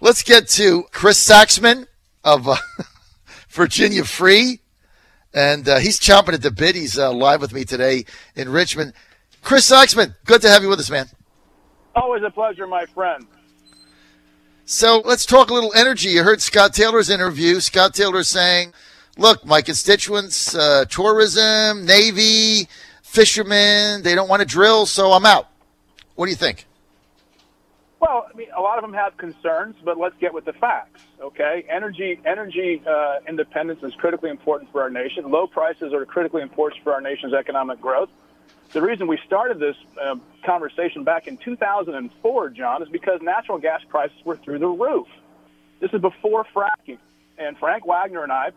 let's get to Chris Saxman of Virginia Free. And he's chomping at the bit. He's live with me today in Richmond. Chris Saxman, good to have you with us, man. Always a pleasure, my friend. So let's talk a little energy. You heard Scott Taylor's interview. Scott Taylor saying, look, my constituents, tourism, Navy, fishermen, they don't want to drill, so I'm out. What do you think? Well, I mean, a lot of them have concerns, but let's get with the facts, okay? Energy independence is critically important for our nation. Low prices are critically important for our nation's economic growth. The reason we started this conversation back in 2004, John, is because natural gas prices were through the roof. This is before fracking. And Frank Wagner and I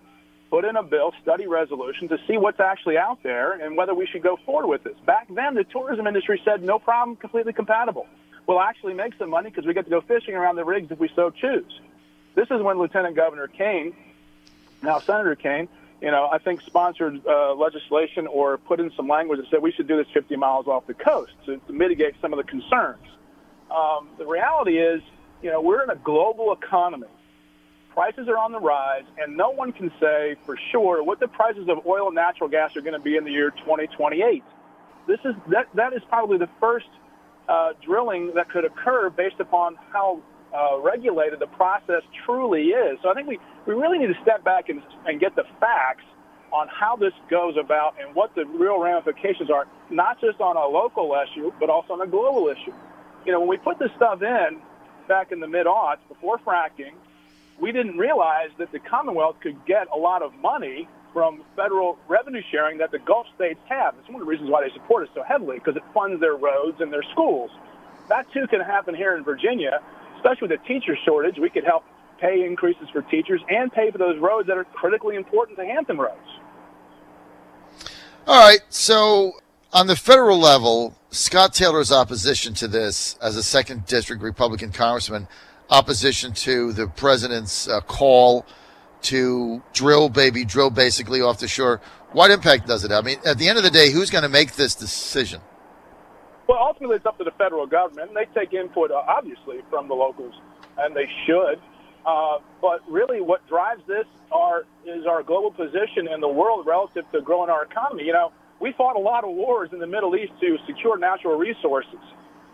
put in a bill, study resolution, to see what's actually out there and whether we should go forward with this. Back then, the tourism industry said, no problem, completely compatible. We'll actually make some money because we get to go fishing around the rigs if we so choose. This is when Lieutenant Governor Kane, now Senator Kane, I think sponsored legislation or put in some language that said we should do this 50 miles off the coast to mitigate some of the concerns. The reality is, we're in a global economy. Prices are on the rise, and no one can say for sure what the prices of oil and natural gas are going to be in the year 2028. That is probably the first drilling that could occur based upon how regulated the process truly is. So I think we really need to step back and get the facts on how this goes about and what the real ramifications are, not just on a local issue, but also on a global issue. When we put this stuff in back in the mid-aughts, before fracking, we didn't realize that the Commonwealth could get a lot of money from federal revenue sharing that the Gulf states have. It's one of the reasons why they support us so heavily, because it funds their roads and their schools. That, too, can happen here in Virginia, especially with the teacher shortage. We could help pay increases for teachers and pay for those roads that are critically important to Hampton roads. All right, so on the federal level, Scott Taylor's opposition to this as a 2nd District Republican congressman, opposition to the president's call to drill basically off the shore. What impact does it have? I mean, at the end of the day, who's going to make this decision? Well, ultimately, it's up to the federal government. They take input, obviously, from the locals, and they should. But really what drives this is our global position in the world relative to growing our economy. We fought a lot of wars in the Middle East to secure natural resources.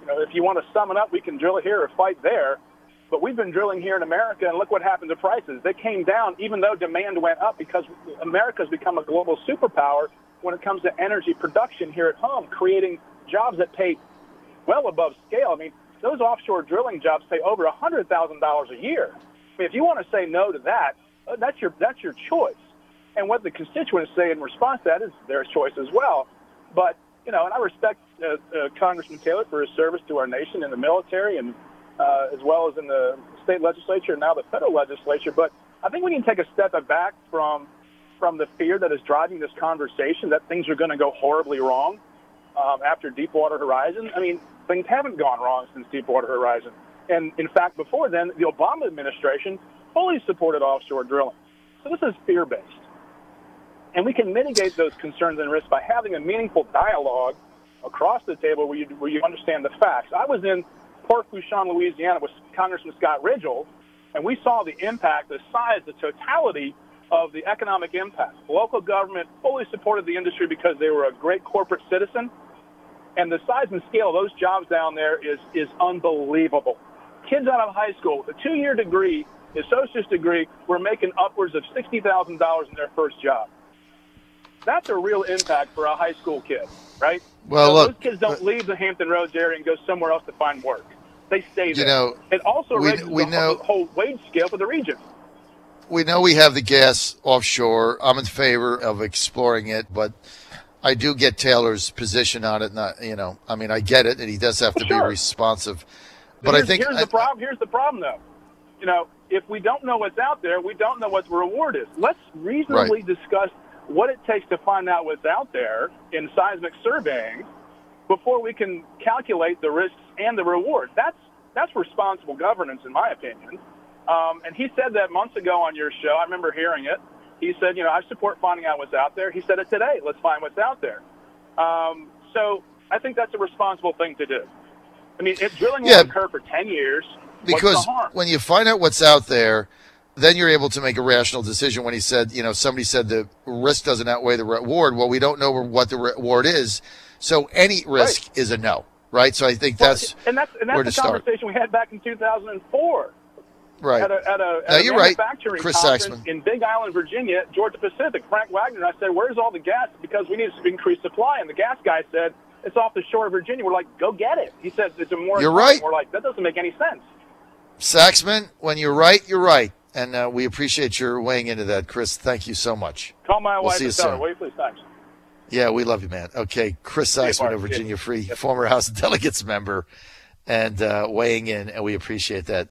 If you want to sum it up, we can drill here or fight there. But we've been drilling here in America, and look what happened to prices. They came down even though demand went up, because America's become a global superpower when it comes to energy production here at home, creating jobs that pay well above scale. I mean, those offshore drilling jobs pay over $100,000 a year. I mean, if you want to say no to that, that's your choice. And what the constituents say in response to that is their choice as well. But, and I respect Congressman Taylor for his service to our nation in the military and as well as in the state legislature and now the federal legislature. But I think we need to take a step back from the fear that is driving this conversation that things are going to go horribly wrong after Deepwater Horizon. I mean, things haven't gone wrong since Deepwater Horizon. And, in fact, before then, the Obama administration fully supported offshore drilling. So this is fear-based. And we can mitigate those concerns and risks by having a meaningful dialogue across the table where you understand the facts. I was in Port Fourchon, Louisiana, with Congressman Scott Ridgell, and we saw the impact, the size, the totality of the economic impact. Local government fully supported the industry because they were a great corporate citizen, and the size and scale of those jobs down there is unbelievable. Kids out of high school, a 2-year degree, associate's degree, were making upwards of $60,000 in their first job. That's a real impact for a high school kid, right? Well, so look, those kids don't leave the Hampton Roads area and go somewhere else to find work. They stay there. It also raises the whole wage scale for the region. We know we have the gas offshore. I'm in favor of exploring it, but I do get Taylor's position on it. I get it, and he does have to be responsive. But here's the problem, though. If we don't know what's out there, we don't know what the reward is. Let's reasonably discuss what it takes to find out what's out there in seismic surveying before we can calculate the risks and the reward. That's responsible governance, in my opinion. And he said that months ago on your show. I remember hearing it. He said, I support finding out what's out there. He said it today. Let's find what's out there. So I think that's a responsible thing to do. I mean, if drilling will occur for 10 years, Because what's the harm? when you find out what's out there, then you're able to make a rational decision. When he said, somebody said the risk doesn't outweigh the reward. Well, we don't know what the reward is. So any risk is a no, right? So I think that's where to the start. Conversation we had back in 2004. Right. At a you're right, manufacturing Chris conference Saxman. in Big Island, Virginia, Georgia Pacific. Frank Wagner and I said, "Where's all the gas? Because we need to increase supply." And the gas guy said, "It's off the shore of Virginia." We're like, "Go get it." He said, "It's a more." You're right. We're like, "That doesn't make any sense." Saxman, when you're right, you're right. And we appreciate your weighing into that, Chris. Thank you so much. Call my wife see you and tell her, soon. "Will you please?" Thanks. Yeah, we love you, man. Okay, Chris Saxman of Virginia Free, former House of Delegates member, and weighing in, and we appreciate that.